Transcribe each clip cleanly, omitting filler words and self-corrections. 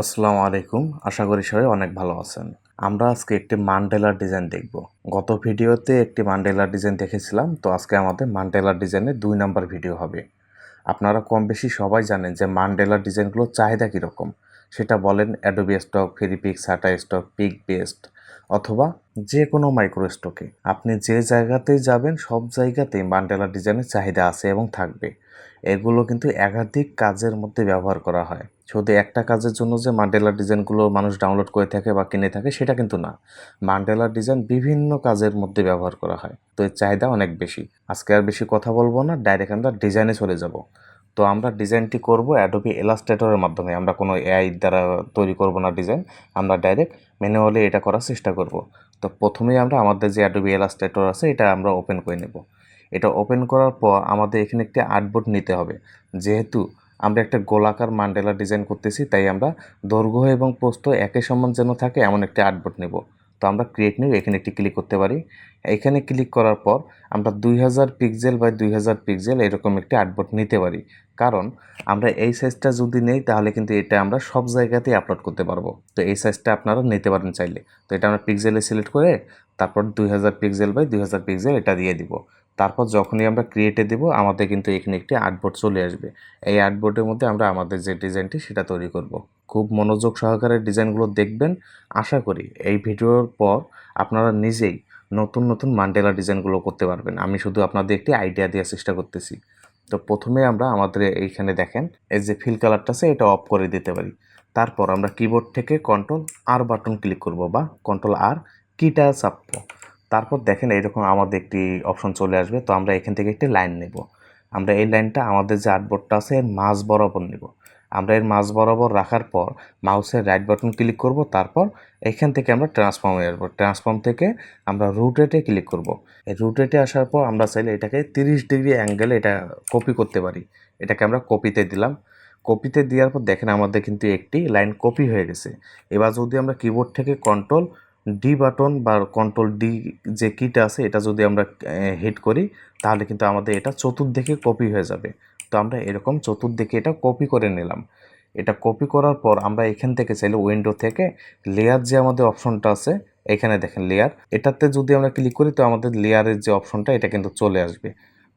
আসসালামু আলাইকুম। আশা করি সবাই অনেক ভালো আছেন। আমরা আজকে একটি মান্ডেলার ডিজাইন দেখব। গত ভিডিওতে একটি মান্ডেলার ডিজাইন দেখেছিলাম, তো আজকে আমাদের মান্ডেলার ডিজাইনের 2 নাম্বার ভিডিও হবে। আপনারা কম বেশি সবাই জানেন যে মান্ডেলার ডিজাইনগুলোর চাহিদা কীরকম। সেটা বলেন Adobe Stock, Freepik, Shutterstock, Pikbest অথবা যে কোনো মাইক্রো স্টকে। আপনি যে জায়গাতেই যাবেন সব জায়গাতেই মান্ডেলার ডিজাইনের চাহিদা আছে এবং থাকবে। এগুলো কিন্তু একাধিক কাজের মধ্যে ব্যবহার করা হয়। শুধু একটা কাজের জন্য যে মান্ডেলার ডিজাইনগুলো মানুষ ডাউনলোড করে থাকে বা কিনে থাকে সেটা কিন্তু না। মান্ডেলার ডিজাইন বিভিন্ন কাজের মধ্যে ব্যবহার করা হয়, তো এর চাহিদা অনেক বেশি। আজকে আর বেশি কথা বলবো না, ডাইরেক্ট আমরা ডিজাইনে চলে যাব। তো আমরা ডিজাইনটি করব অ্যাডোবি ইলাস্ট্রেটরের মাধ্যমে। আমরা কোনো এআই দ্বারা তৈরি করব না ডিজাইন, আমরা ডাইরেক্ট ম্যানুয়ালি এটা করার চেষ্টা করব। তো প্রথমেই আমরা আমাদের যে অ্যাডোবি ইলাস্ট্রেটর আছে এটা আমরা ওপেন করে নেব। এটা ওপেন করার পর আমাদের এখানে একটি আর্টবোর্ড নিতে হবে। যেহেতু আমরা একটা গোলাকার মান্ডেলা ডিজাইন করতেছি, তাই আমরা দৈর্ঘ্য এবং প্রস্থ একই সমান যেন থাকে এমন একটি আর্টবোর্ড নেব। তো আমরা ক্রিয়েট নিউ এখানে একটি ক্লিক করতে পারি। এখানে ক্লিক করার পর আমরা 2000 পিক্সেল বাই 2000 পিক্সেল এরকম একটি আর্টবোর্ড নিতে পারি। কারণ আমরা এই সাইজটা যদি নেই তাহলে কিন্তু এটা আমরা সব জায়গাতেই আপলোড করতে পারবো। তো এই সাইজটা আপনারা নিতে পারেন চাইলে। তো এটা আমরা পিক্সেলে সিলেক্ট করে তারপর 2000 পিক্সেল বাই 2000 পিক্সেল এটা দিয়ে দিব। তারপর যখনই আমরা ক্রিয়েটে দেব আমাদের কিন্তু এখানে একটি আর্টবোর্ড চলে আসবে। এই আর্টবোর্ডের মধ্যে আমরা আমাদের যে ডিজাইনটি সেটা তৈরি করব। খুব মনোযোগ সহকারে ডিজাইনগুলো দেখবেন। আশা করি এই ভিডিওর পর আপনারা নিজেই নতুন নতুন মান্ডেলা ডিজাইনগুলো করতে পারবেন। আমি শুধু আপনাদের একটি আইডিয়া দেওয়ার চেষ্টা করতেছি। তো প্রথমে আমরা আমাদের এইখানে দেখেন এই যে ফিল কালারটা আছে এটা অফ করে দিতে পারি। তারপর আমরা কিবোর্ড থেকে কন্ট্রোল আর বাটন ক্লিক করব বা কন্ট্রোল আর কিটা চাপবো। তারপর দেখেন এইরকম আমাদের একটি অপশন চলে আসবে। তো আমরা এখান থেকে একটি লাইন নেব। আমরা এই লাইনটা আমাদের যে আর্টবোর্ডটা আছে এর মাঝ বরাবর নেব। আমরা এর মাঝ বরাবর রাখার পর মাউসের রাইট বাটন ক্লিক করব। তারপর এখান থেকে আমরা ট্রান্সফর্মে আসবো। ট্রান্সফর্ম থেকে আমরা রুটেটে ক্লিক করব। এই রুটেটে আসার পর আমরা চাইলে এটাকে 30 ডিগ্রি অ্যাঙ্গেলে এটা কপি করতে পারি। এটাকে আমরা কপিতে দিলাম। কপিতে দেওয়ার পর দেখেন আমাদের কিন্তু একটি লাইন কপি হয়ে গেছে। এবার যদি আমরা কিবোর্ড থেকে কন্ট্রোল ডি বাটন বা কন্ট্রোল ডি যে কিটা আছে এটা যদি আমরা হিট করি তাহলে কিন্তু আমাদের এটা চতুর্দিকে কপি হয়ে যাবে। তো আমরা এরকম চতুর্দিকে এটা কপি করে নিলাম। এটা কপি করার পর আমরা এখান থেকে চাইলে উইন্ডো থেকে লেয়ার যে আমাদের অপশনটা আছে এখানে দেখেন লেয়ার, এটাতে যদি আমরা ক্লিক করি তো আমাদের লেয়ারের যে অপশনটা এটা কিন্তু চলে আসবে।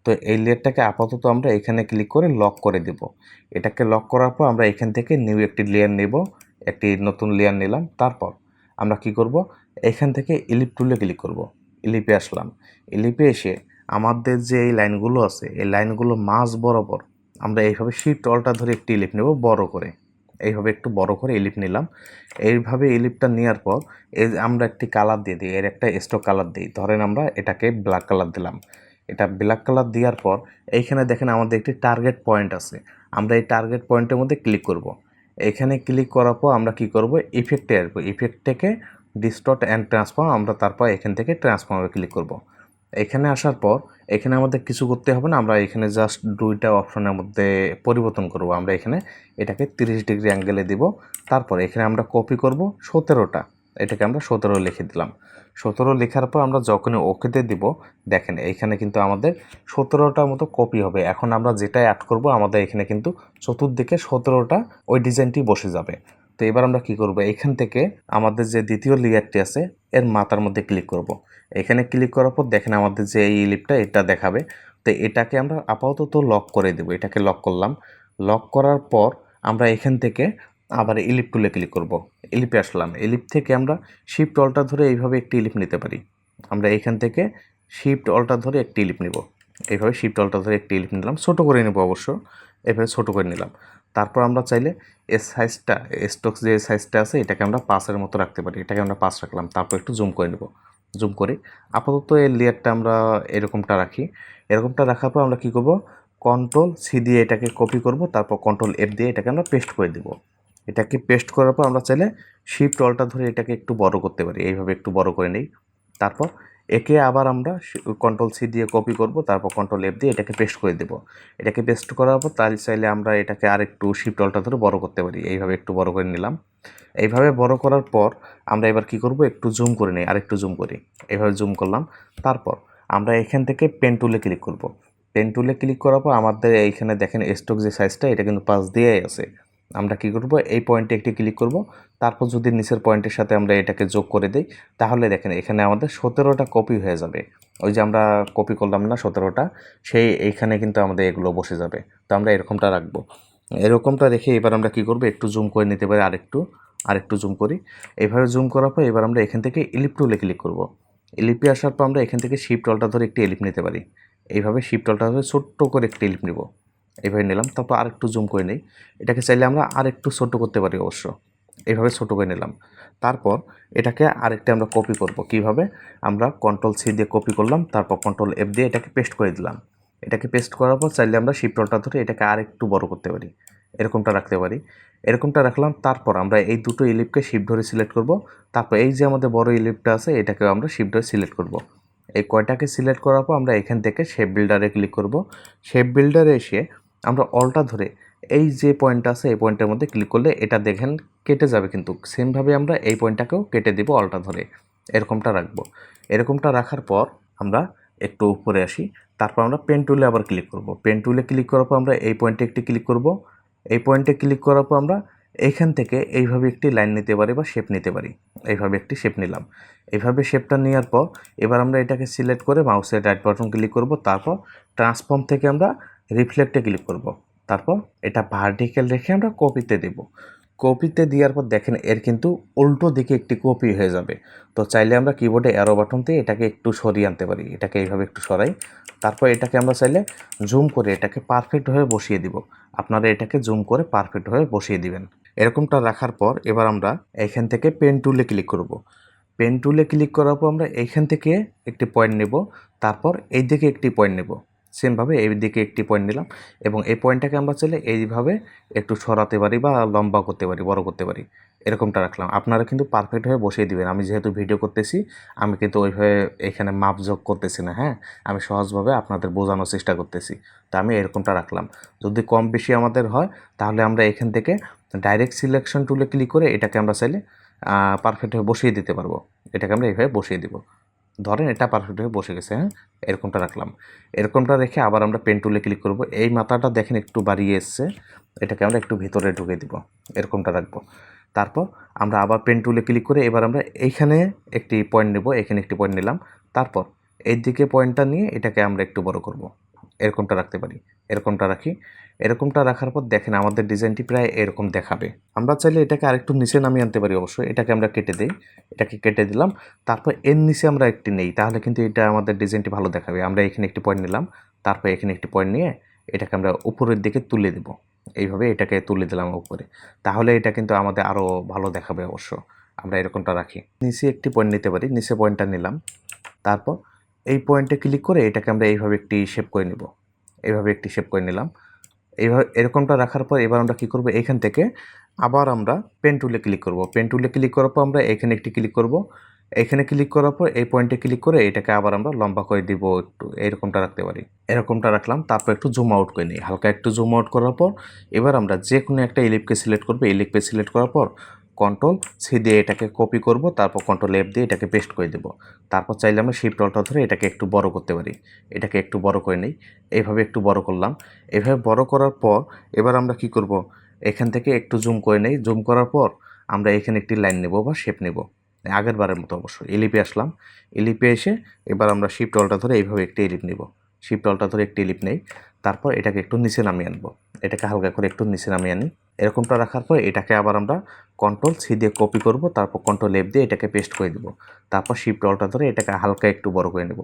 তো এই লেয়ারটাকে আপাতত আমরা এখানে ক্লিক করে লক করে দেব। এটাকে লক করার পর আমরা এখান থেকে নিউ একটি লেয়ার নেব। একটি নতুন লেয়ার নিলাম। তারপর আমরা কি করব, এখান থেকে ইলিপ টুলে ক্লিক করব। ইলিপে আসলাম। ইলিপে এসে আমাদের যে এই লাইনগুলো আছে এই লাইনগুলো মাঝ বরাবর আমরা এইভাবে শিফট অল্টা ধরে একটি ইলিপ নেব বড় করে। এইভাবে একটু বড় করে ইলিপ নিলাম। এইভাবে ইলিপটা নেওয়ার পর আমরা একটি কালার দিয়ে দিই, এর একটা স্টক কালার দিই। ধরেন আমরা এটাকে ব্ল্যাক কালার দিলাম। এটা ব্ল্যাক কালার দেওয়ার পর এইখানে দেখেন আমাদের একটি টার্গেট পয়েন্ট আছে। আমরা এই টার্গেট পয়েন্টের মধ্যে ক্লিক করব। এখানে ক্লিক করার পর আমরা কি করব, ইফেক্টে আসবো। ইফেক্ট থেকে ডিস্টর্ট অ্যান্ড ট্রান্সফর্ম, আমরা তারপর এখান থেকে ট্রান্সফর্মে ক্লিক করব। এখানে আসার পর এখানে আমাদের কিছু করতে হবে না, আমরা এখানে জাস্ট দুইটা অপশনের মধ্যে পরিবর্তন করব। আমরা এখানে এটাকে 30 ডিগ্রি অ্যাঙ্গেলে দিব। তারপর এখানে আমরা কপি করব 17টা, এটাকে আমরা 17 লিখে দিলাম। 17 লেখার পর আমরা যখনই ওকেতে দিব দেখেন এইখানে কিন্তু আমাদের 17টার মতো কপি হবে। এখন আমরা যেটা অ্যাড করব আমাদের এখানে কিন্তু চতুর্দিকে 17টা ওই ডিজাইনটি বসে যাবে। তো এবার আমরা কি করব, এখান থেকে আমাদের যে দ্বিতীয় লেয়ারটি আছে এর মাথার মধ্যে ক্লিক করব। এখানে ক্লিক করার পর দেখেন আমাদের যে এই ইলিপটা এটা দেখাবে। তো এটাকে আমরা আপাতত লক করে দেব। এটাকে লক করলাম। লক করার পর আমরা এখান থেকে আবার ইলিপ টুলে ক্লিক করব। ইলিপে আসলাম। ইলিপ থেকে আমরা শিফট অল্টা ধরে এইভাবে একটি ইলিপ নিতে পারি। আমরা এখান থেকে শিফট অল্টা ধরে একটি ইলিপ নিব। এইভাবে শিফট অল্টা ধরে একটি ইলিপ নিলাম, ছোটো করে নেব অবশ্য। এভাবে ছোটো করে নিলাম। তারপর আমরা চাইলে এর সাইজটা, স্টক যে সাইজটা আছে এটাকে আমরা 5-এর মতো রাখতে পারি। এটাকে আমরা 5 রাখলাম। তারপর একটু জুম করে নেব। জুম করে আপাতত এই লেয়ারটা আমরা এরকমটা রাখি। এরকমটা রাখার পর আমরা কী করব, কন্ট্রোল সি দিয়ে এটাকে কপি করব। তারপর কন্ট্রোল এফ দিয়ে এটাকে আমরা পেস্ট করে দেব। এটাকে পেস্ট করার পর আমরা চাইলে শিফট অল্টা ধরে এটাকে একটু বড় করতে পারি। এইভাবে একটু বড় করে নিই। তারপর একে আবার আমরা কন্ট্রোল সি দিয়ে কপি করব। তারপর কন্ট্রোল এফ দিয়ে এটাকে পেস্ট করে দেব। এটাকে পেস্ট করার পর তার চাইলে আমরা এটাকে আর একটু শিফট অল্টা ধরে বড় করতে পারি। এইভাবে একটু বড় করে নিলাম। এইভাবে বড় করার পর আমরা এবার কি করব, একটু জুম করে নিই, আর একটু জুম করি। এইভাবে জুম করলাম। তারপর আমরা এখান থেকে পেন টুলে ক্লিক করব। পেন টুলে ক্লিক করার পর আমাদের এইখানে দেখেন স্টক যে সাইজটা এটা কিন্তু 5 দিয়েই আছে। আমরা কি করব, এই পয়েন্টে একটি ক্লিক করব, তারপর যদি নিচের পয়েন্টের সাথে আমরা এটাকে যোগ করে দেই, তাহলে দেখেন এখানে আমাদের 17টা কপি হয়ে যাবে। ওই যে আমরা কপি করলাম না 17টা, সেই এইখানে কিন্তু আমাদের এগুলো বসে যাবে। তো আমরা এরকমটা রাখবো। এরকমটা রেখে এবার আমরা কি করব, একটু জুম করে নিতে পারি, আরেকটু জুম করি। এইভাবে জুম করার পর এবার আমরা এখান থেকে ইলিপ টুলে ক্লিক করব। ইলিপে আসার পর আমরা এখান থেকে শিফট অলটা ধরে একটি ইলিপ নিতে পারি। এইভাবে শিফট অলটা ধরে ছোট্ট করে একটি ইলিপ নিব, এইভাবে নিলাম। তারপর আরেকটু জুম করে নিই। এটাকে চাইলে আমরা আরেকটু ছোট করতে পারি অবশ্য। এইভাবে ছোট করে নিলাম। তারপর এটাকে আরেকটা আমরা কপি করব। কিভাবে, আমরা Ctrl+C দিয়ে কপি করলাম, তারপর Ctrl+F দিয়ে এটাকে পেস্ট করে দিলাম। এটাকে পেস্ট করার পর চাইলে আমরা শিফট অলটা ধরে এটাকে আরেকটু বড় করতে পারি, এরকমটা রাখতে পারি। এরকমটা রাখলাম। তারপর আমরা এই দুটো ইলিপকে শিফট ধরে সিলেক্ট করব। তারপর এই যে আমাদের বড় ইলিপটা আছে এটাকে আমরা শিফট ধরে সিলেক্ট করব। এই কয়টাকে সিলেক্ট করার পর আমরা এখান থেকে শেপ বিল্ডারে ক্লিক করব। শেপ বিল্ডারে এসে আমরা অলটা ধরে এই যে পয়েন্টটা আছে এই পয়েন্টের মধ্যে ক্লিক করলে এটা দেখেন কেটে যাবে, কিন্তু সেমভাবে আমরা এই পয়েন্টটাকেও কেটে দিব অলটা ধরে, এরকমটা রাখবো। এরকমটা রাখার পর আমরা একটু উপরে আসি। তারপর আমরা পেন টুলে আবার ক্লিক করব। পেন টুলে ক্লিক করার পর আমরা এই পয়েন্টে একটি ক্লিক করব। এই পয়েন্টে ক্লিক করার পর আমরা এইখান থেকে এইভাবে একটি লাইন নিতে পারি বা শেপ নিতে পারি। এইভাবে একটি শেপ নিলাম। এইভাবে শেপটা নেওয়ার পর এবার আমরা এটাকে সিলেক্ট করে মাউসের রাইট বাটন ক্লিক করব। তারপর ট্রান্সফর্ম থেকে আমরা রিফ্লেক্টে ক্লিক করব। তারপর এটা ভার্টিক্যাল রেখে আমরা কপিতে দেব। কপিতে দেওয়ার পর দেখেন এর কিন্তু উল্টো দিকে একটি কপি হয়ে যাবে। তো চাইলে আমরা কিবোর্ডে অ্যারো বাটন দিয়ে এটাকে একটু সরিয়ে আনতে পারি। এটাকে এইভাবে একটু সরাই। তারপর এটাকে আমরা চাইলে জুম করে এটাকে পারফেক্টভাবে বসিয়ে দিব। আপনারা এটাকে জুম করে পারফেক্টভাবে বসিয়ে দিবেন। এরকমটা রাখার পর এবার আমরা এখান থেকে পেন টুলে ক্লিক করব। পেন টুলে ক্লিক করার পর আমরা এইখান থেকে একটি পয়েন্ট নেব, তারপর এই দিকে একটি পয়েন্ট নেব। সেমভাবে এই দিকে একটি পয়েন্ট নিলাম এবং এই পয়েন্টটাকে আমরা চাইলে এইভাবে একটু সরাতে পারি বা লম্বা করতে পারি, বড় করতে পারি। এরকমটা রাখলাম। আপনারা কিন্তু পারফেক্টভাবে বসিয়ে দিবেন। আমি যেহেতু ভিডিও করতেছি, আমি কিন্তু ওইভাবে এখানে মাপ যোগ করতেছি না, হ্যাঁ, আমি সহজভাবে আপনাদের বোঝানোর চেষ্টা করতেছি। তো আমি এরকমটা রাখলাম। যদি কম বেশি আমাদের হয় তাহলে আমরা এখান থেকে ডাইরেক্ট সিলেকশন টুলে ক্লিক করে এটাকে আমরা চাইলে পারফেক্টভাবে বসিয়ে দিতে পারবো। এটাকে আমরা এইভাবে বসিয়ে দিব। ধরেন এটা পারফেক্টভাবে বসে গেছে, হ্যাঁ, এরকমটা রাখলাম। এরকমটা রেখে আবার আমরা পেন টুলে ক্লিক করব। এই মাথাটা দেখেন একটু বাড়িয়ে এসছে, এটাকে আমরা একটু ভিতরে ঢুকে দিব, এরকমটা রাখবো। তারপর আমরা আবার পেন টুলে ক্লিক করে এবার আমরা এইখানে একটি পয়েন্ট নেব, এখানে একটি পয়েন্ট নিলাম। তারপর এই দিকে পয়েন্টটা নিয়ে এটাকে আমরা একটু বড় করব। এরকমটা রাখতে পারি, এরকমটা রাখি। এরকমটা রাখার পর দেখেন আমাদের ডিজাইনটি প্রায় এরকম দেখাবে। আমরা চাইলে এটাকে আরেকটু নিচে নামিয়ে আনতে পারি অবশ্যই। এটাকে আমরা কেটে দিই, এটাকে কেটে দিলাম। তারপর এর নিচে আমরা একটি নেই, তাহলে কিন্তু এটা আমাদের ডিজাইনটি ভালো দেখাবে। আমরা এখানে একটি পয়েন্ট নিলাম, তারপর এখানে একটি পয়েন্ট নিয়ে এটাকে আমরা উপরের দিকে তুলে দেব। এইভাবে এটাকে তুলে দিলাম উপরে, তাহলে এটা কিন্তু আমাদের আরও ভালো দেখাবে অবশ্য। আমরা এরকমটা রাখি। নিচে একটি পয়েন্ট নিতে পারি, নিচে পয়েন্টটা নিলাম। তারপর এই পয়েন্টে ক্লিক করে এটাকে আমরা এইভাবে একটি শেপ করে নেব। এইভাবে একটি শেপ করে নিলাম। এইভাবে এরকমটা রাখার পর এবার আমরা কি করব, এখান থেকে আবার আমরা পেন টুলে ক্লিক করব। পেন টুলে ক্লিক করার পর আমরা এখানে একটি ক্লিক করব। এখানে ক্লিক করার পর এই পয়েন্টে ক্লিক করে এটাকে আবার আমরা লম্বা করে দিব একটু, এরকমটা রাখতে পারি। এরকমটা রাখলাম। তারপর একটু জুম আউট করে নিই। হালকা একটু জুম আউট করার পর এবার আমরা যে কোনো একটা ইলিপকে সিলেক্ট করব। ইলিপকে সিলেক্ট করার পর Ctrl+C দিয়ে এটাকে কপি করব, তারপর Ctrl+F দিয়ে এটাকে পেস্ট করে দেব। তারপর চাইলে আমরা শিফট অলটা ধরে এটাকে একটু বড় করতে পারি। এটাকে একটু বড় করে নিই। এইভাবে একটু বড় করলাম। এভাবে বড় করার পর এবার আমরা কি করব, এখান থেকে একটু জুম করে নেই। জুম করার পর আমরা এখানে একটি লাইন নেব বা শেপ নেব, আগের বারের মতো অবশ্যই। ইলিপে আসলাম। ইলিপে এসে এবার আমরা শিফট অলটা ধরে এইভাবে একটি ইলিপ নেব। শিফট অলটা ধরে একটি ইলিপ নেই। তারপর এটাকে একটু নিচে নামিয়ে আনবো। এটাকে হালকা করে একটু নিচে নামিয়ে আনি। এরকমটা রাখার পর এটাকে আবার আমরা Ctrl+C দিয়ে কপি করব, তারপর Ctrl+F দিয়ে এটাকে পেস্ট করে দেব। তারপর শিফট অলটা ধরে এটাকে হালকা একটু বড় করে নেব।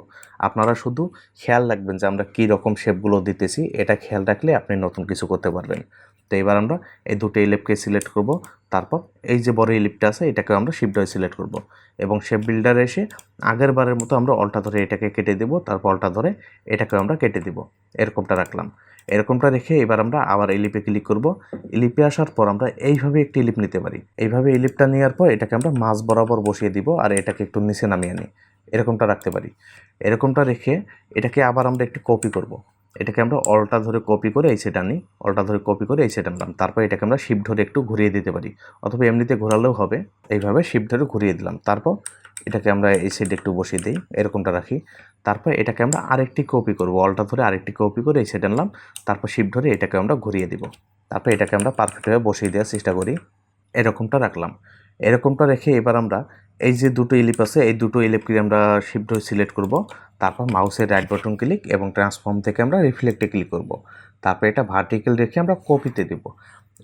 আপনারা শুধু খেয়াল রাখবেন যে আমরা কী রকম শেপগুলো দিতেছি, এটা খেয়াল রাখলে আপনি নতুন কিছু করতে পারবেন। তো এবার আমরা এই দুটো ইলিপকে সিলেক্ট করব। তারপর এই যে বড় ইলিপটা আছে এটাকে আমরা শিফট ধরে সিলেক্ট করব এবং শেপ বিল্ডারে এসে আগের বারের মতো আমরা অলটা ধরে এটাকে কেটে দেব। তারপর অলটা ধরে এটাকে আমরা কেটে দেব। এরকমটা রাখলাম। এরকমটা রেখে এবার আমরা আবার ইলিপে ক্লিক করব। ইলিপে আসার পর আমরা এইভাবে একটি ইলিপ নিতে পারি। এইভাবে ইলিপটা নেওয়ার পর এটাকে আমরা মাঝ বরাবর বসিয়ে দিব আর এটাকে একটু নিচে নামিয়ে আনি। এরকমটা রাখতে পারি। এরকমটা রেখে এটাকে আবার আমরা একটু কপি করব। এটাকে আমরা অলটা ধরে কপি করে এই সেট আনি, অলটা ধরে কপি করে এই সেট আনলাম। তারপর এটাকে আমরা শিফট ধরে একটু ঘুরিয়ে দিতে পারি, অথবা এমনিতে ঘোরালেও হবে। এইভাবে শিফট ধরে ঘুরিয়ে দিলাম। তারপর এটাকে আমরা এই সাইডে একটু বসিয়ে দিই, এরকমটা রাখি। তারপর এটাকে আমরা আরেকটি কপি করব, অলটা ধরে আরেকটি কপি করে এই সাইডে আনলাম। তারপর শিফট ধরে এটাকে আমরা ঘুরিয়ে দিব। তারপর এটাকে আমরা পারফেক্টভাবে বসিয়ে দেওয়ার চেষ্টা করি। এরকমটা রাখলাম। এরকমটা রেখে এবার আমরা এই যে দুটো ইলিপ আছে, এই দুটো ইলিপকে আমরা শিফট হয়ে সিলেক্ট করব। তারপর মাউসের রাইট বাটন ক্লিক এবং ট্রান্সফর্ম থেকে আমরা রিফ্লেক্টে ক্লিক করব। তারপর এটা ভার্টিক্যাল রেখে আমরা কপিতে দেব।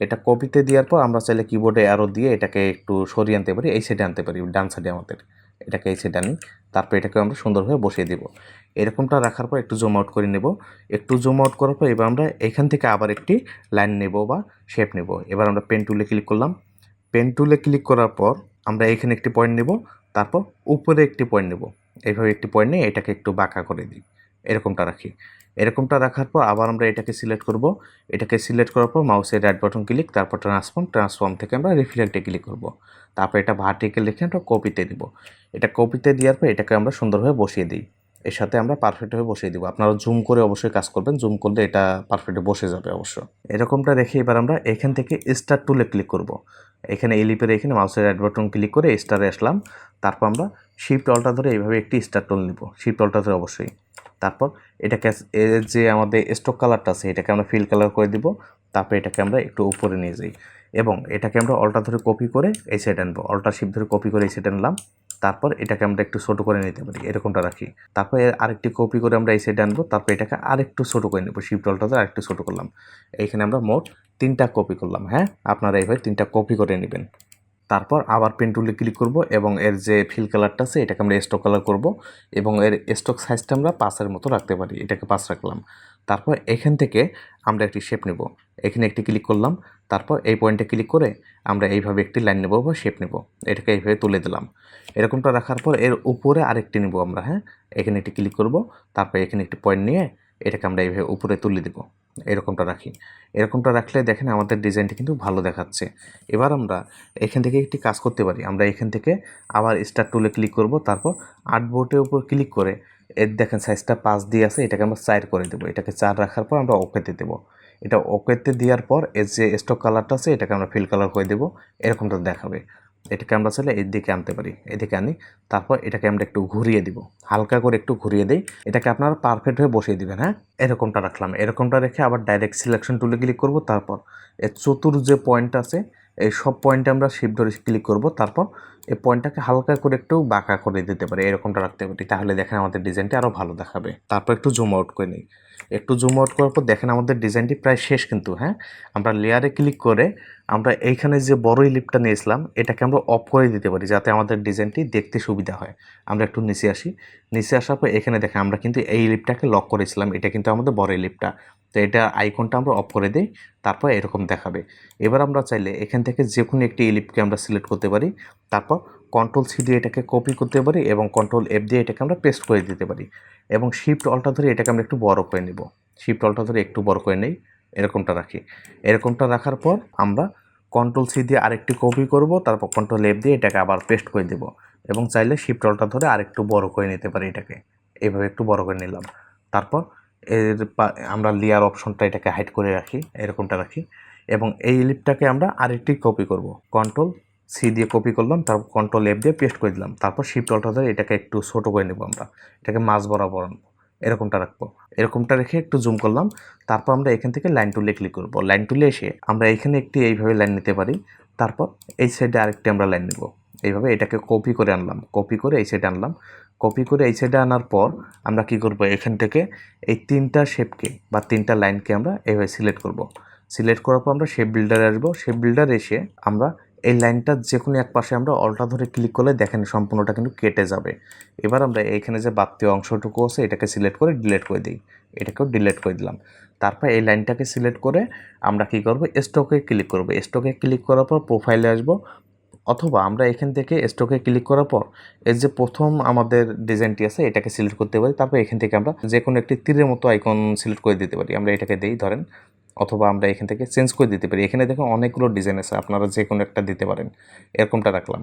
এটা কপিতে দেওয়ার পর আমরা চাইলে কিবোর্ডে অ্যারো দিয়ে এটাকে একটু সরিয়ে আনতে পারি, এই সাইডে আনতে পারি, ডান সাইডে আমাদের। এটাকে এই সাইডে আনি, তারপর এটাকে আমরা সুন্দরভাবে বসিয়ে দেব। এরকমটা রাখার পর একটু জুম আউট করে নেব। একটু জুম আউট করার পর এবার আমরা এখান থেকে আবার একটি লাইন নেব বা শেপ নেব। এবার আমরা পেন টুলে ক্লিক করলাম। পেন টুলে ক্লিক করার পর আমরা এখানে একটি পয়েন্ট নেব, তারপর উপরে একটি পয়েন্ট নেব। এইভাবে একটি পয়েন্ট নিয়ে এটাকে একটু বাঁকা করে দিই, এরকমটা রাখি। এরকমটা রাখার পর আবার আমরা এটাকে সিলেক্ট করব। এটাকে সিলেক্ট করার পর মাউসের রাইট বাটন ক্লিক, তারপর ট্রান্সফর্ম থেকে আমরা রিফ্লেক্টে ক্লিক করব। তারপর এটা ভার্টিক্যাল রেখে আমরা কপিতে দিব। এটা কপিতে দেওয়ার পর এটাকে আমরা সুন্দরভাবে বসিয়ে দিই। এর সাথে আমরা পারফেক্টভাবে বসিয়ে দিব। আপনারা জুম করে অবশ্যই কাজ করবেন, জুম করলে এটা পারফেক্টে বসে যাবে অবশ্য। এরকমটা রেখে এবার আমরা এখান থেকে স্টার টুলে ক্লিক করব। এখানে এলিপের এখানে মাউসের রাইট বাটন ক্লিক করে স্টারে আসলাম। তারপর আমরা শিফট অল্টা ধরে এইভাবে একটি স্টার টুল নিব, শিফট অল্টা ধরে অবশ্যই। তারপর এটাকে যে আমাদের স্টক কালারটা আছে এটাকে আমরা ফিল কালার করে দিব। তারপর এটাকে আমরা একটু উপরে নিয়ে যাই এবং এটাকে আমরা অল্টা ধরে কপি করে এই সাইড আনবো। অল্টা শিফট ধরে কপি করে এই সাইড আনলাম। তারপর এটাকে আমরা একটু ছোটো করে নিতে পারি, এরকমটা রাখি। তারপর আরেকটি কপি করে আমরা এই সাইডে আনবো। তারপর এটাকে আরেকটু ছোটো করে নেব, শিফট অল্টা ধরে আরেকটু ছোটো করলাম। এইখানে আমরা মোট 3টা কপি করলাম। হ্যাঁ, আপনারা এইভাবে 3টা কপি করে নেবেন। তারপর আবার পেন টুলে ক্লিক করব এবং এর যে ফিল কালারটা আছে এটাকে আমরা স্টক কালার করব এবং এর স্টক সাইজটা আমরা 5-এর মতো রাখতে পারি, এটাকে 5 রাখলাম। তারপর এখান থেকে আমরা একটি শেপ নেব। এখানে একটি ক্লিক করলাম। তারপর এই পয়েন্টে ক্লিক করে আমরা এইভাবে একটি লাইন নেব বা শেপ নেব। এটাকে এইভাবে তুলে দিলাম। এরকমটা রাখার পর এর উপরে আরেকটি নেব আমরা। হ্যাঁ, এখানে একটি ক্লিক করব। তারপর এখানে একটি পয়েন্ট নিয়ে এটাকে আমরা এইভাবে উপরে তুলে দেব, এরকমটা রাখি। এরকমটা রাখলে দেখেন আমাদের ডিজাইনটা কিন্তু ভালো দেখাচ্ছে। এবার আমরা এখান থেকে একটি কাজ করতে পারি। আমরা এখান থেকে আবার স্টার টুলে ক্লিক করব। তারপর আর্টবোর্ডের উপর ক্লিক করে এর দেখেন সাইজটা 5 দিয়ে আছে, এটাকে আমরা 4 করে দেবো। এটাকে 4 রাখার পর আমরা ওকেতে দেবো। এটা ওকেতে দেওয়ার পর এর যে স্টক কালারটা আছে এটাকে আমরা ফিল কালার করে দেবো, এরকমটা দেখাবে। এটাকে আমরা চাইলে এর দিকে আনতে পারি, এদিকে আনি। তারপর এটাকে আমরা একটু ঘুরিয়ে দিব, হালকা করে একটু ঘুরিয়ে দিই। এটাকে আপনারা পারফেক্টভাবে বসিয়ে দিবেন। হ্যাঁ, এরকমটা রাখলাম। এরকমটা রেখে আবার ডাইরেক্ট সিলেকশন টুলে ক্লিক করব। তারপর এর চতুর যে পয়েন্ট আছে এই সব পয়েন্টে আমরা শিফট ধরে ক্লিক করব। তারপর এই পয়েন্টটাকে হালকা করে একটু বাঁকা করে দিতে পারি, এরকমটা রাখতে পারি। তাহলে দেখেন আমাদের ডিজাইনটি আরও ভালো দেখাবে। তারপর একটু জুম আউট করে নিই। একটু জুম আউট করার পর দেখেন আমাদের ডিজাইনটি প্রায় শেষ কিন্তু। হ্যাঁ, আমরা লেয়ারে ক্লিক করে আমরা এইখানে যে বড় ইলিপটা নিয়েছিলাম এটাকে আমরা অফ করে দিতে পারি যাতে আমাদের ডিজাইনটি দেখতে সুবিধা হয়। আমরা একটু নিচে আসি। নিচে আসার পর এখানে দেখেন আমরা কিন্তু এই ইলিপটাকে লক করেছিলাম, এটা কিন্তু আমাদের বড় ইলিপটা। তো এটা আইকনটা আমরা অফ করে দিই, তারপর এরকম দেখাবে। এবার আমরা চাইলে এখান থেকে যে কোনো একটি ইলিপকে আমরা সিলেক্ট করতে পারি। তারপর কন্ট্রোল-C দিয়ে এটাকে কপি করতে পারি এবং কন্ট্রোল-F দিয়ে এটাকে আমরা পেস্ট করে দিতে পারি এবং শিফট অল্টা ধরে এটাকে আমরা একটু বড় করে নেব। শিফট অল্টা ধরে একটু বড় করে নেই, এরকমটা রাখি। এরকমটা রাখার পর আমরা কন্ট্রোল-C দিয়ে আরেকটি কপি করব, তারপর কন্ট্রোল-F দিয়ে এটাকে আবার পেস্ট করে দেব এবং চাইলে শিফট অল্টা ধরে আরেকটু বড় করে নিতে পারি এটাকে। এইভাবে একটু বড় করে নিলাম। তারপর আমরা লেয়ার অপশনটা এটাকে হাইড করে রাখি, এরকমটা রাখি এবং এই ইলিপটাকে আমরা আরেকটি কপি করব। কন্ট্রোল-C দিয়ে কপি করলাম, তারপর কন্ট্রোল-F দিয়ে পেস্ট করে দিলাম। তারপর শিফট অল্টা ধরে এটাকে একটু ছোটো করে নেব, আমরা এটাকে মাঝ বরাবর আনবো, এরকমটা রাখবো। এরকমটা রেখে একটু জুম করলাম। তারপর আমরা এখান থেকে লাইন টুলে ক্লিক করব। লাইন টুলে এসে আমরা এখানে একটি এইভাবে লাইন নিতে পারি। তারপর এই সাইডে আরেকটি আমরা লাইন নেব। এইভাবে এটাকে কপি করে আনলাম, কপি করে এই সাইডে আনলাম। কপি করে এই সাইডে আনার পর আমরা কি করব, এখান থেকে এই 3টা শেপকে বা 3টা লাইনকে আমরা এইভাবে সিলেক্ট করব। সিলেক্ট করার পর আমরা শেপ বিল্ডারে আসবো। শেপ বিল্ডার এসে আমরা এই লাইনটার যে কোনো এক পাশে আমরা অল্টা ধরে ক্লিক করলে দেখেন সম্পূর্ণটা কিন্তু কেটে যাবে। এবার আমরা এইখানে যে বাড়তি অংশটুকু আছে এটাকে সিলেক্ট করে ডিলিট করে দিই, এটাকেও ডিলিট করে দিলাম। তারপর এই লাইনটাকে সিলেক্ট করে আমরা কি করব, স্টকে ক্লিক করব। স্টকে ক্লিক করার পর প্রোফাইলে আসব, অথবা আমরা এখান থেকে স্টকে ক্লিক করার পর এই যে প্রথম আমাদের ডিজাইনটি আছে এটাকে সিলেক্ট করতে পারি। তারপর এখান থেকে আমরা যে কোনো একটি তীরের মতো আইকন সিলেক্ট করে দিতে পারি। আমরা এটাকে দিই ধরেন, অথবা আমরা এখান থেকে চেঞ্জ করে দিতে পারি। এখানে দেখুন অনেকগুলো ডিজাইন আছে, আপনারা যে কোনো একটা দিতে পারেন। এরকমটা রাখলাম।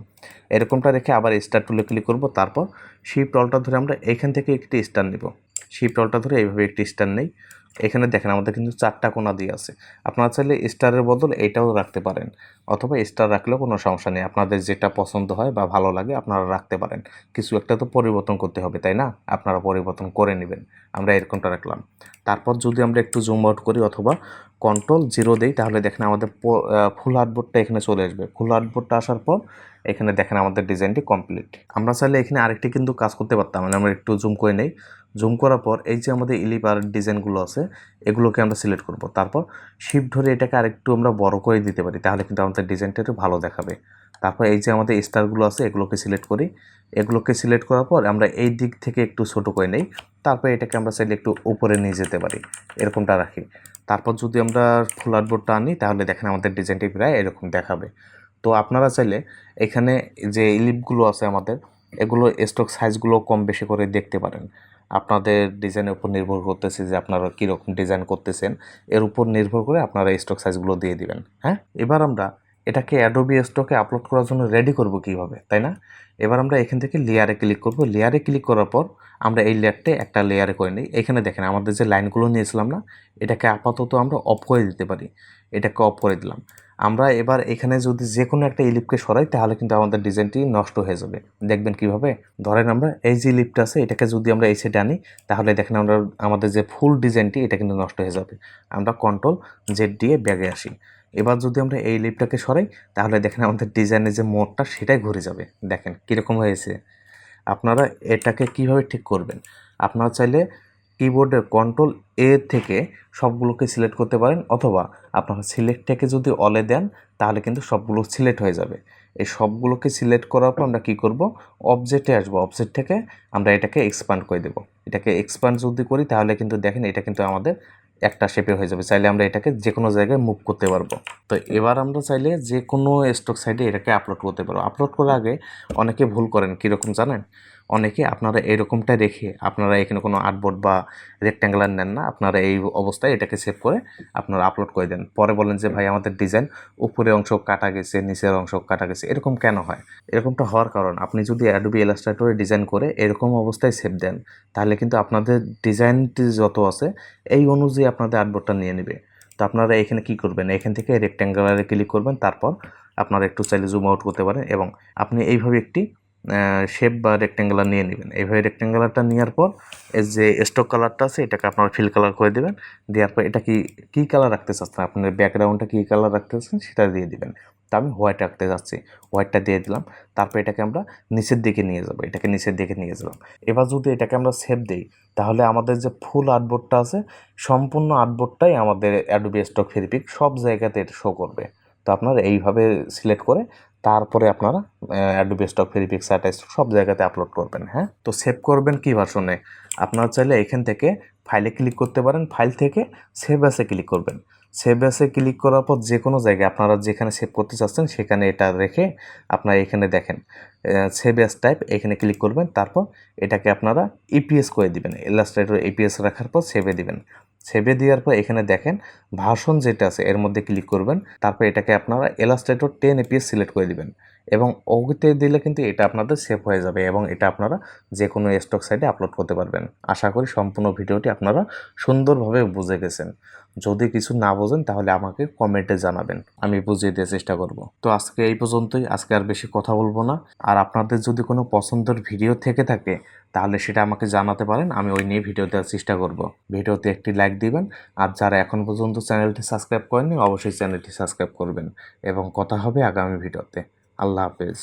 এরকমটা রেখে আবার স্টার টুলে ক্লিক করব। তারপর শিফট অল্টা ধরে আমরা এখান থেকে একটি স্টার নেব। শিফট অল্টা ধরে এইভাবে একটি স্টার নেই। এখানে দেখেন আমাদের কিন্তু 4টা কোণা দিয়ে আছে। আপনারা চাইলে স্টারের বদল এইটাও রাখতে পারেন, অথবা স্টার রাখলেও কোনো সমস্যা নেই। আপনাদের যেটা পছন্দ হয় বা ভালো লাগে আপনারা রাখতে পারেন। কিছু একটা তো পরিবর্তন করতে হবে, তাই না? আপনারা পরিবর্তন করে নেবেন। আমরা এরকমটা রাখলাম। তারপর যদি আমরা একটু জুম আউট করি অথবা Ctrl 0 দেই তাহলে দেখেন আমাদের ফুল আর্টবোর্ডটা এখানে চলে আসবে। ফুল আর্টবোর্ডটা আসার পর এখানে দেখেন আমাদের ডিজাইনটি কমপ্লিট। আমরা চাইলে এখানে আরেকটি কিন্তু কাজ করতে পারতাম, মানে আমরা একটু জুম করে নেই। জুম করার পর এই যে আমাদের ইলিপ আর ডিজাইনগুলো আছে এগুলোকে আমরা সিলেক্ট করব। তারপর শিফট ধরে এটাকে আরেকটু আমরা বড় করে দিতে পারি, তাহলে কিন্তু আমাদের ডিজাইনটা একটু ভালো দেখাবে। তারপর এই যে আমাদের স্টারগুলো আছে এগুলোকে সিলেক্ট করি। এগুলোকে সিলেক্ট করার পর আমরা এই দিক থেকে একটু ছোট করে নেই। তারপর এটাকে আমরা চাইলে একটু উপরে নিয়ে যেতে পারি, এরকমটা রাখি। তারপর যদি আমরা ফুল আর্টবোর্ডটা আনি তাহলে দেখেন আমাদের ডিজাইনটি প্রায় এরকম দেখাবে। তো আপনারা চাইলে এখানে যে ইলিপগুলো আছে আমাদের এগুলো স্টক সাইজগুলো কম বেশি করে দেখতে পারেন। আপনাদের ডিজাইনের উপর নির্ভর করতেছে যে আপনারা কীরকম ডিজাইন করতেছেন, এর উপর নির্ভর করে আপনারা স্টক সাইজগুলো দিয়ে দিবেন। হ্যাঁ, এবার আমরা এটাকে অ্যাডোবি স্টকে আপলোড করার জন্য রেডি করব কিভাবে, তাই না? এবার আমরা এখান থেকে লেয়ারে ক্লিক করব। লেয়ারে ক্লিক করার পর আমরা এই লেয়ারটা একটা লেয়ারে করে নিই। এখানে দেখেন আমাদের যে লাইনগুলো নিয়েছিলাম না, এটাকে আপাতত আমরা অফ করে দিতে পারি। এটাকে অফ করে দিলাম। আমরা এবার এখানে যদি যে কোনো একটা ইলিপকে সরাই তাহলে কিন্তু আমাদের ডিজাইনটি নষ্ট হয়ে যাবে। দেখবেন কিভাবে? ধরেন আমরা এই যে ইলিপটা আছে এটাকে যদি আমরা এই সাইডে আনি তাহলে দেখেন আমরা আমাদের যে ফুল ডিজাইনটি এটা কিন্তু নষ্ট হয়ে যাবে। আমরা Ctrl Z দিয়ে ব্যাগে আসি। এবার যদি আমরা এই ইলিপটাকে সরাই তাহলে দেখেন আমাদের ডিজাইনের যে মোড়টা সেটাই ঘুরে যাবে। দেখেন কীরকম হয়েছে। আপনারা এটাকে কিভাবে ঠিক করবেন? আপনারা চাইলে কিবোর্ডের Ctrl A থেকে সবগুলোকে সিলেক্ট করতে পারেন, অথবা আপনারা সিলেক্ট থেকে যদি অলে দেন তাহলে কিন্তু সবগুলো সিলেক্ট হয়ে যাবে। এই সবগুলোকে সিলেক্ট করার পর আমরা কী করব? অবজেক্টে আসবো। অবজেক্ট থেকে আমরা এটাকে এক্সপান্ড করে দেব। এটাকে এক্সপান্ড যদি করি তাহলে কিন্তু দেখেন এটা কিন্তু আমাদের একটা শেপে হয়ে যাবে। চাইলে আমরা এটাকে যে কোনো জায়গায় মুভ করতে পারবো। তো এবার আমরা চাইলে যে কোনো স্টক সাইটে এটাকে আপলোড করতে পারবো। আপলোড করার আগে অনেকে ভুল করেন, কীরকম জানেন? অনেকে আপনারা এরকমটা রেখে আপনারা এখানে কোনো আর্টবোর্ড বা রেক্ট্যাঙ্গুলার নেন না, আপনারা এই অবস্থায় এটাকে সেভ করে আপনারা আপলোড করে দেন। পরে বলেন যে ভাই আমাদের ডিজাইন উপরের অংশ কাটা গেছে, নিচের অংশ কাটা গেছে। এরকম কেন হয়? এরকমটা হওয়ার কারণ আপনি যদি অ্যাডোবি ইলাস্ট্রেটরে ডিজাইন করে এরকম অবস্থায় সেভ দেন তাহলে কিন্তু আপনাদের ডিজাইনটি যত আছে এই অনুযায়ী আপনাদের আর্টবোর্ডটা নিয়ে নেবে। তো আপনারা এখানে কি করবেন? এখান থেকে রেক্ট্যাঙ্গুলারে ক্লিক করবেন। তারপর আপনারা একটু চাইলে জুম আউট করতে পারেন এবং আপনি এইভাবে একটি শেপ বা রেক্ট্যাঙ্গুলার নিয়ে নেবেন। এইভাবে রেক্ট্যাঙ্গুলারটা নেওয়ার পর এই যে স্টক কালারটা আছে এটাকে আপনারা ফিল কালার করে দেবেন। দেওয়ার পর এটা কী কালার রাখতে চাচ্ছেন, আপনার ব্যাকগ্রাউন্ডটা কী কালার রাখতে চাচ্ছেন সেটা দিয়ে দিবেন। তো আমি হোয়াইট রাখতে চাচ্ছি, হোয়াইটটা দিয়ে দিলাম। তারপর এটাকে আমরা নিচের দিকে নিয়ে যাবো, এটাকে নিচের দিকে নিয়ে যাবো। এবার যদি এটাকে আমরা সেভ দিই তাহলে আমাদের যে ফুল আর্টবোর্ডটা আছে সম্পূর্ণ আর্টবোর্ডটাই আমাদের অ্যাডোবি স্টক ভেরিফিক সব জায়গাতে এটা শো করবে। তো আপনারা এইভাবে সিলেক্ট করে তারপরে আপনারা অ্যাডোবি স্টক ভেরিফিক স্ট্যাটাস সব জায়গাতে আপলোড করবেন। হ্যাঁ, তো সেভ করবেন কি ভার্সনে? আপনারা চাইলে এখান থেকে ফাইলে ক্লিক করতে পারেন, ফাইল থেকে সেভ অ্যাসে ক্লিক করবেন। সেভ অ্যাসে ক্লিক করার পর যে কোনো জায়গায় আপনারা যেখানে সেভ করতে চাচ্ছেন সেখানে এটা রেখে আপনারা এখানে দেখেন সেভ অ্যাস টাইপ, এখানে ক্লিক করবেন। তারপর এটাকে আপনারা ইপিএস করে দিবেন। ইলাস্ট্রেটর ইপিএস রাখার পর সেভে দিবেন। সেভে দেওয়ার পর এখানে দেখেন ভার্সন যেটা আছে এর মধ্যে ক্লিক করবেন। তারপর এটাকে আপনারা ইলাস্ট্রেটর 10 APS সিলেক্ট করে দিবেন এবং ওকে দিলে কিন্তু এটা আপনাদের সেভ হয়ে যাবে এবং এটা আপনারা যে কোনো স্টক সাইটে আপলোড করতে পারবেন। আশা করি সম্পূর্ণ ভিডিওটি আপনারা সুন্দরভাবে বুঝে গেছেন। যদি কিছু না বোঝেন তাহলে আমাকে কমেন্টে জানাবেন, আমি বুঝিয়ে দেওয়ার চেষ্টা করব। তো আজকে এই পর্যন্তই, আজকে আর বেশি কথা বলবো না। আর আপনাদের যদি কোনো পছন্দের ভিডিও থেকে থাকে তাহলে সেটা আমাকে জানাতে পারেন, আমি ওই নিয়ে ভিডিও দেওয়ার চেষ্টা করব। ভিডিওতে একটি লাইক দিবেন আর যারা এখন পর্যন্ত চ্যানেলটি সাবস্ক্রাইব করেননি অবশ্যই চ্যানেলটি সাবস্ক্রাইব করবেন এবং কথা হবে আগামী ভিডিওতে। আল্লাহ হাফেজ।